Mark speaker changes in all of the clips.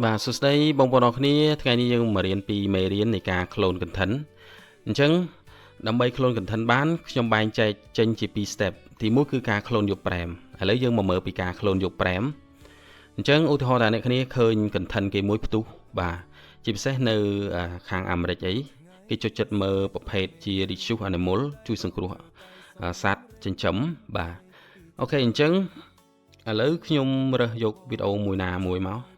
Speaker 1: បាទសួស្តីបងប្អូនអរគ្នាថ្ងៃនេះយើងមករៀនពីមេរៀននៃការ clone content អញ្ចឹងដើម្បី clone content បានខ្ញុំបែងចែកចេញជា2 step ទី1គឺការ clone យកប្រេមឥឡូវយើងមកមើលពីការ clone យកប្រេមអញ្ចឹងឧទាហរណ៍ថាអ្នកគ្នាឃើញ content គេមួយផ្ទុះបាទជាពិសេសនៅខាងអាមេរិកអីគេចូលចិត្តមើលប្រភេទជា rescue animal ជួយសង្គ្រោះសត្វចិញ្ចឹមបាទអូខេអញ្ចឹងឥឡូវខ្ញុំរើសយកវីដេអូមួយណាមួយមក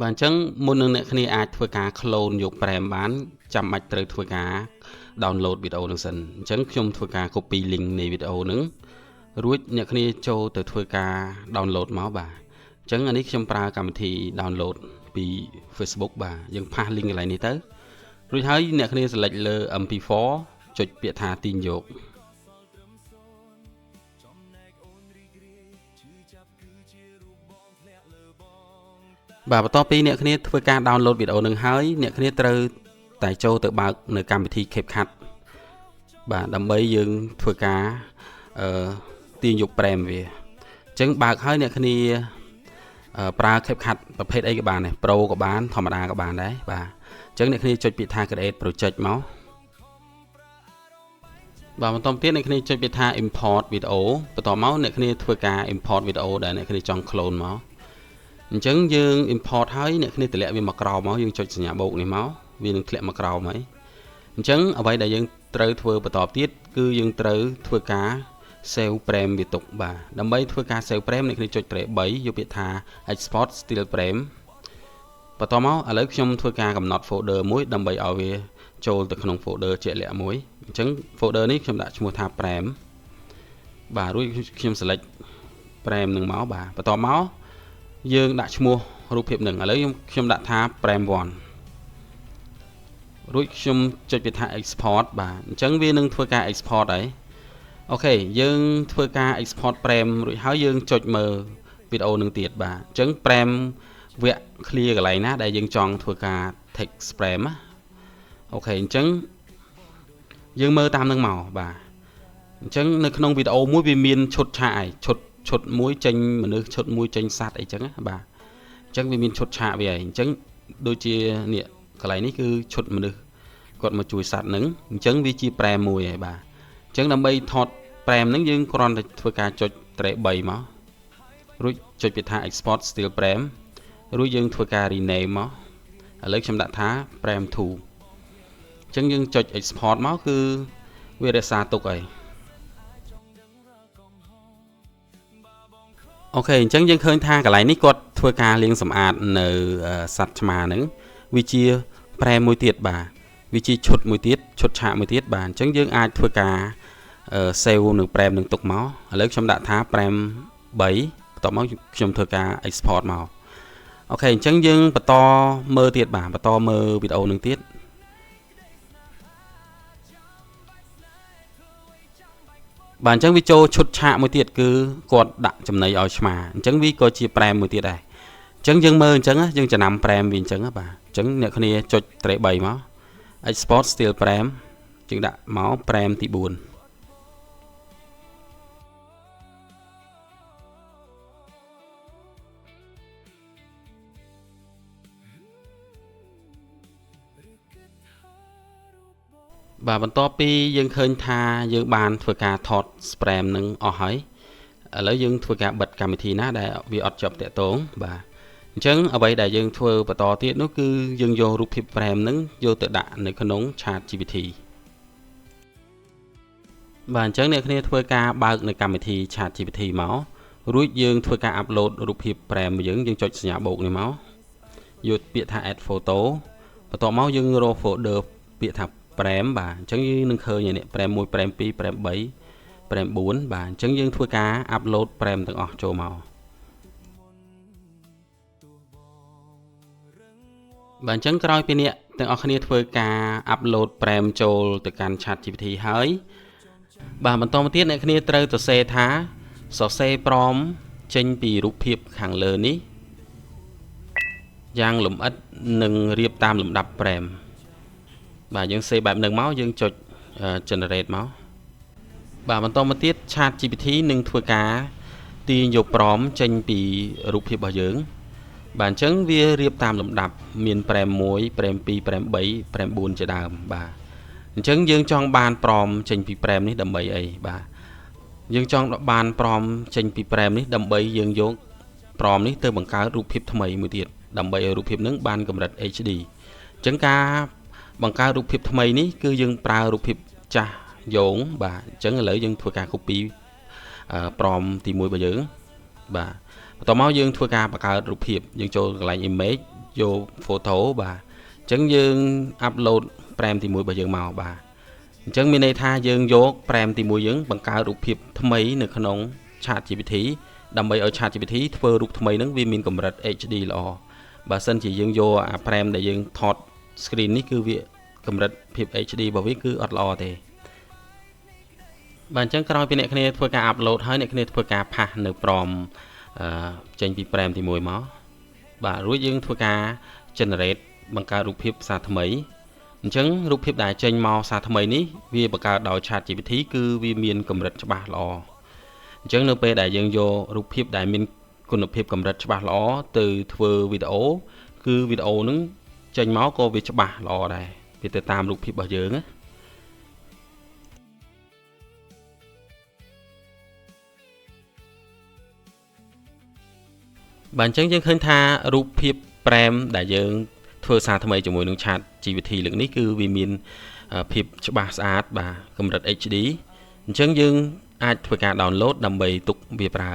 Speaker 1: បាទអញ្ចឹងមុននឹងអ្នកគ្នាអាចធ្វើការ clone យកប្រេមបានចាំបាច់ត្រូវធ្វើការ download វីដេអូនឹងសិនអញ្ចឹងខ្ញុំធ្វើការ copy link នៃវីដេអូនឹងរួចអ្នកគ្នាចូលទៅធ្វើការ download មកបាទអញ្ចឹងអានេះខ្ញុំប្រើកម្មវិធី download ពី Facebook បាទយើងផាស link កន្លែងនេះទៅរួចហើយអ្នកគ្នា select លើ MP4 ចុចពាក្យថាទាញយកបាទបន្ទាប់ពីអ្នកគ្នាធ្វើការ download វីដេអូនឹងហើយអ្នកគ្នាត្រូវតែចូលទៅបើកនៅកម្មវិធី CapCut បាទដើម្បីយើងធ្វើការទាញយកប្រេមវាអញ្ចឹងបើកហើយអ្នកគ្នាប្រើ CapCut ប្រភេទអីក៏បានដែរ Pro ក៏បានធម្មតាក៏បានដែរបាទអញ្ចឹងអ្នកគ្នាចុចពាក្យថា Create Project មកបាទបន្តទៀតអ្នកគ្នាចុចពាក្យថា Import Video បន្ទាប់មកអ្នកគ្នាធ្វើការ Import Video ដែលអ្នកគ្នាចង់ clone មកអញ្ចឹងយើង import ហើយអ្នកគ្នាតម្លាក់វាមកក្រោមមកយើងចុចសញ្ញាបូកនេះមកវានឹងធ្លាក់មកក្រោមហើយអញ្ចឹងអ្វីដែលយើងត្រូវធ្វើបន្តទៀតគឺយើងត្រូវធ្វើការ save frame វាទុកបាទដើម្បីធ្វើការ save frame អ្នកគ្នាចុចត្រេ3យកពាក្យថា export still frame បន្តមកឥឡូវខ្ញុំធ្វើការកំណត់ folder មួយដើម្បីឲ្យវាចូលទៅក្នុង folder ជាក់លាក់មួយអញ្ចឹង folder នេះខ្ញុំដាក់ឈ្មោះថា frame បាទរួចខ្ញុំ select frame នឹងមកបាទបន្តមកយើងដាក់ឈ្មោះរូបភាពនឹងឥឡូវខ្ញុំដាក់ថា frame 1រួចខ្ញុំចុចពាក្យថា export បាទអញ្ចឹងវានឹងធ្វើការ export ហើយអូខេយើងធ្វើការ export frame រួចហើយយើងចុចមើលវីដេអូនឹងទៀតបាទអញ្ចឹង frame វគ្គ clear កន្លែងណាដែលយើងចង់ធ្វើការ text frame អូខេអញ្ចឹងយើងមើលតាមនឹងមកបាទអញ្ចឹងនៅក្នុងវីដេអូមួយវាមានឈុតឆាកឯឈុតមួយចេញមនុស្សឈុតមួយចេញសត្វអីចឹងណាបាទអញ្ចឹងវាមានឈុតឆាកវាឯងអញ្ចឹងដូចជានេះកន្លែងនេះគឺឈុតមនុស្សគាត់មកជួយសត្វហ្នឹងអញ្ចឹងវាជាប្រែមមួយហើយបាទអញ្ចឹងដើម្បីថតប្រែមហ្នឹងយើងគ្រាន់តែធ្វើការចុចត្រេ3មករួចចុចពាក្យថា export still frame រួចយើងធ្វើការ rename មកឥឡូវខ្ញុំដាក់ថា frame 2អញ្ចឹងយើងចុច export មកគឺវារក្សាទុកហើយអូខេអញ្ចឹងយើងឃើញថាកន្លែងនេះគាត់ធ្វើការលាងសម្អាតនៅសត្វឆ្មាហ្នឹងវាជាប្រែមួយទៀតបាទវាជាឈុតមួយទៀតឈុតឆាកមួយទៀតបាទអញ្ចឹងយើងអាចធ្វើការ save នៅប្រែមនឹងទុកមកឥឡូវខ្ញុំដាក់ថាប្រែម3បន្ទាប់មកខ្ញុំធ្វើការ export មកអូខេអញ្ចឹងយើងបន្តមើលទៀតបាទបន្តមើលវីដេអូនឹងទៀតបាទអញ្ចឹងវាចូលឈុតឆាកមួយទៀតគឺគាត់ដាក់ចំណីឲ្យឆ្មាអញ្ចឹងវាក៏ជាប្រែមមួយទៀតដែរអញ្ចឹងយើងមើលអញ្ចឹងយើងចំណាំប្រែមវាអញ្ចឹងបាទអញ្ចឹងអ្នកគ្នាចុចត្រេ3មក export still frame យើងដាក់មកប្រែមទី4បាទបន្ទាប់ពីយើងឃើញថាយើងបានធ្វើការថត frame នឹងអស់ហើយឥឡូវយើងធ្វើការបិទកម្មវិធីណាដែលវាអត់ជាប់តាក់ទងបាទអញ្ចឹងអ្វីដែលយើងធ្វើបន្តទៀតនោះគឺយើងយករូបភាព frame នឹងយកទៅដាក់នៅក្នុង ChatGPT បាទអញ្ចឹងអ្នកគ្នាធ្វើការបើកនៅកម្មវិធី ChatGPT មករួចយើងធ្វើការ upload រូបភាព frame យើងចុចសញ្ញាបូកនេះមកយកពាក្យថា add photo បន្ទាប់មកយើងរក folder ពាក្យថា frame បាទអញ្ចឹងយើងនឹងឃើញនេះ frame 1 frame 2 frame 3 frame 4បាទអញ្ចឹងយើងធ្វើការ upload frame ទាំងអស់ចូលមក បាទអញ្ចឹងក្រោយពីអ្នកទាំងអស់គ្នាធ្វើការអាប់ឡូតប្រេមចូលទៅកាន់ Chat GPT ហើយបាទបន្តមកទៀតអ្នកគ្នាត្រូវសរសេរថាសរសេរព្រមចេញពីរូបភាពខាងលើនេះយ៉ាងលម្អិតនិងរៀបតាមលំដាប់ប្រេមបាទយើងសេបែបហ្នឹងមកយើងចុច generate មកបាទបន្តមកទៀត Chat GPT នឹងធ្វើការទាញយកព្រមចេញពីរូបភាពរបស់យើងបាទអញ្ចឹងវារៀបតាមលំដាប់មានប្រេម1ប្រេម2ប្រេម3ប្រេម4ជាដើមបាទអញ្ចឹងយើងចង់បានព្រមចេញពីប្រេមនេះដើម្បីអីបាទយើងចង់បានព្រមចេញពីប្រេមនេះដើម្បីយើងយកព្រមនេះទៅបង្កើតរូបភាពថ្មីមួយទៀតដើម្បីឲ្យរូបភាពនឹងបានកម្រិត HD អញ្ចឹងការបង្កើតរូបភាពថ្មីនេះគឺយើងប្រើរូបភាពចាស់យោងបាទអញ្ចឹងឥឡូវយើងធ្វើការ copy ព្រមទី1របស់យើងបាទបន្ទាប់មកយើងធ្វើការបង្កើតរូបភាពយើងចូលកន្លែង image យក photo បាទអញ្ចឹងយើង upload ប្រេមទី1របស់យើងមកបាទអញ្ចឹងមានន័យថាយើងយកប្រេមទី1យើងបង្កើតរូបភាពថ្មីនៅក្នុង Chat GPT ដើម្បីឲ្យ Chat GPT ធ្វើរូបថ្មីហ្នឹងវាមានកម្រិត HD ល្អបើសិនជាយើងយកអាប្រេមដែលយើងថត screen នេះគឺវាកម្រិតភាព HD របស់វាគឺអត់ល្អទេបាទអញ្ចឹងក្រោយពីអ្នកគ្នាធ្វើការ upload ហើយអ្នកគ្នាធ្វើការផាសនៅព្រមចេញពីប្រេមទី1មកបាទរួចយើងធ្វើការ generate បង្កើតរូបភាពសារថ្មីអញ្ចឹងរូបភាពដែលចេញមកសារថ្មីនេះវាបង្កើតដោយ Chat GPT គឺវាមានកម្រិតច្បាស់ល្អអញ្ចឹងនៅពេលដែលយើងយករូបភាពដែលមានគុណភាពកម្រិតច្បាស់ល្អទៅធ្វើវីដេអូគឺវីដេអូហ្នឹងចេញមកក៏វាច្បាស់ល្អដែរវាទៅតាមរូបភាពរបស់យើងណាបាទអញ្ចឹងយើងឃើញថារូបភាពប្រេមដែលយើងធ្វើសារថ្មីជាមួយនឹង Chat GPT លើកនេះគឺវាមានភាពច្បាស់ស្អាតបាទកម្រិត HD អញ្ចឹងយើងអាចធ្វើការ download ដើម្បីទុកវាប្រើ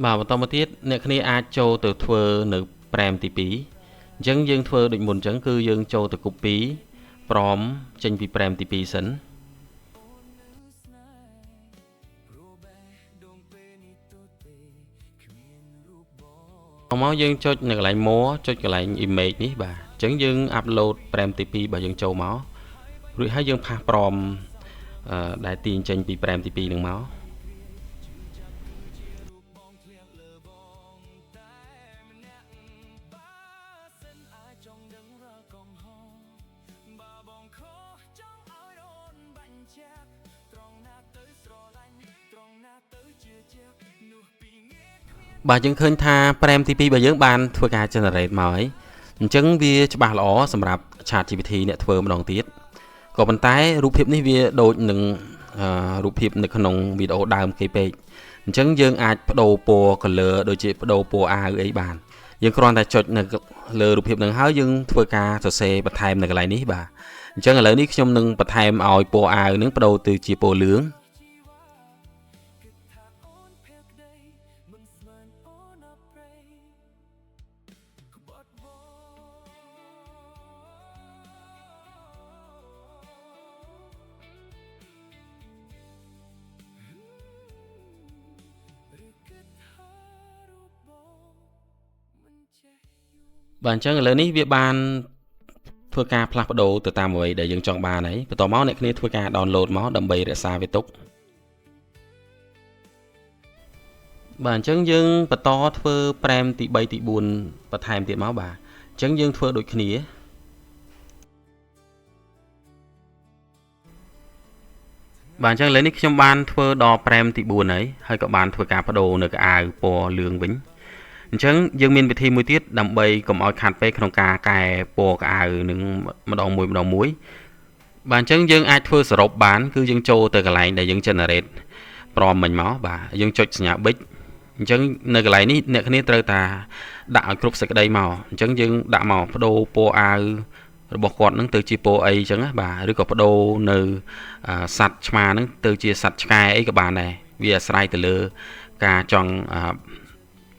Speaker 1: បាទបន្តមកទៀតអ្នកគ្នាអាចចូលទៅធ្វើនៅប្រេមទី2អញ្ចឹងយើងធ្វើដូចមុនអញ្ចឹងគឺយើងចូលទៅ copy ព្រមចេញពីប្រេមទី2សិនមកយើងចុចនៅកន្លែង more ចុចកន្លែង image នេះបាទអញ្ចឹងយើង upload ប្រេមទី2របស់យើងចូលមករួចហើយយើងផាសព្រមដែលទាញចេញពីប្រេមទី2នឹងមកបាទយើងឃើញថាប្រេមទី2របស់យើងបានធ្វើការ generate មកហើយអញ្ចឹងវាច្បាស់ល្អសម្រាប់ Chat GPT អ្នកធ្វើម្ដងទៀតក៏ប៉ុន្តែរូបភាពនេះវាដូចនឹងរូបភាពនៅក្នុងវីដេអូដើមគេពេកអញ្ចឹងយើងអាចបដូរពណ៌ color ដូចជាបដូរពណ៌អាវអីបានយើងគ្រាន់តែចុចនៅលើរូបភាពនឹងហើយយើងធ្វើការសរសេរបន្ថែមនៅកន្លែងនេះបាទអញ្ចឹងឥឡូវនេះខ្ញុំនឹងបន្ថែមឲ្យពណ៌អាវនឹងបដូរទៅជាពណ៌លឿងបាទអញ្ចឹងឥឡូវនេះវាបានធ្វើការផ្លាស់ប្ដូរទៅតាមអ្វីដែលយើងចង់បានហើយបន្តមកអ្នកគ្នាធ្វើការ download មកដើម្បីរក្សាវាទុកបាទអញ្ចឹងយើងបន្តធ្វើប្រេមទី3ទី4បន្ថែមទៀតមកបាទអញ្ចឹងយើងធ្វើដូចគ្នាបាទអញ្ចឹងឥឡូវនេះខ្ញុំបានធ្វើដល់ប្រេមទី4ហើយក៏បានធ្វើការបដូរនៅកៅអៅពណ៌លឿងវិញអញ្ចឹងយើងមានវិធីមួយទៀតដើម្បីកុំឲ្យខាតពេកក្នុងការកែពណ៌កៅអៅនឹងម្ដងមួយបាទអញ្ចឹងយើងអាចធ្វើសរុបបានគឺយើងចូលទៅកន្លែងដែលយើង generate ព្រមមិញមកបាទយើងចុចសញ្ញាប៊ិចអញ្ចឹងនៅកន្លែងនេះអ្នកគ្នាត្រូវតាដាក់ឲ្យគ្រប់សេចក្តីមកអញ្ចឹងយើងដាក់មកបដូរពណ៌អាវរបស់គាត់នឹងទៅជាពណ៌អីអញ្ចឹងណាបាទឬក៏បដូរនៅសัตว์ឆ្មានឹងទៅជាសัตว์ឆ្កែអីក៏បានដែរវាអាស្រ័យទៅលើការចង់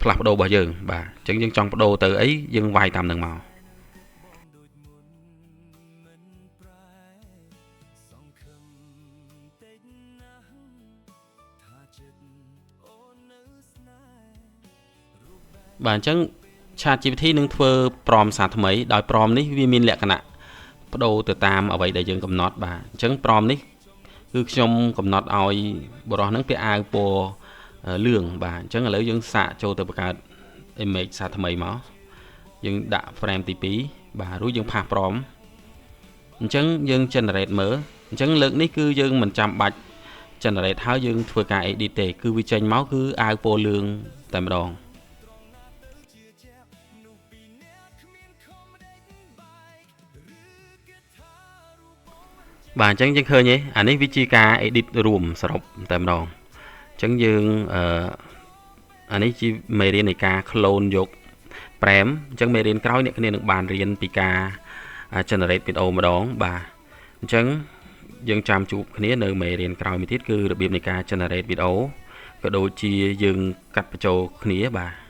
Speaker 1: ផ្លាស់ប្ដូររបស់យើងបាទអញ្ចឹងយើងចង់ប្ដូរទៅអីយើងវាយតាមនឹងមកបាទអញ្ចឹង ChatGPT នឹងធ្វើព្រមសារថ្មីដោយព្រមនេះវាមានលក្ខណៈបដូរទៅតាមអ្វីដែលយើងកំណត់បាទអញ្ចឹងព្រមនេះគឺខ្ញុំកំណត់ឲ្យបរិះហ្នឹងពាក់អាវពណ៌លឿងបាទអញ្ចឹងឥឡូវយើងសាកចូលទៅបង្កើត image សារថ្មីមកយើងដាក់ frame ទី2បាទរួចយើងផាសព្រមអញ្ចឹងយើង generate មើលអញ្ចឹងលើកនេះគឺយើងមិនចាំបាច់ generate ហើយយើងធ្វើការ edit ទេគឺវាចេញមកគឺអាវពណ៌លឿងតែម្ដងបាទអញ្ចឹងយើងឃើញទេអានេះវាជាការ edit រួមសរុបតែម្ដងអញ្ចឹងយើងអានេះជាមេរៀននៃការ clone យក frame អញ្ចឹងមេរៀនក្រោយអ្នកគ្នានឹងបានរៀនពីការ generate វីដេអូម្ដងបាទអញ្ចឹងយើងចាំជួបគ្នានៅមេរៀនក្រោយមួយទៀតគឺរបៀបនៃការ generate វីដេអូក៏ដូចជាយើងកាត់បញ្ចូលគ្នាបាទ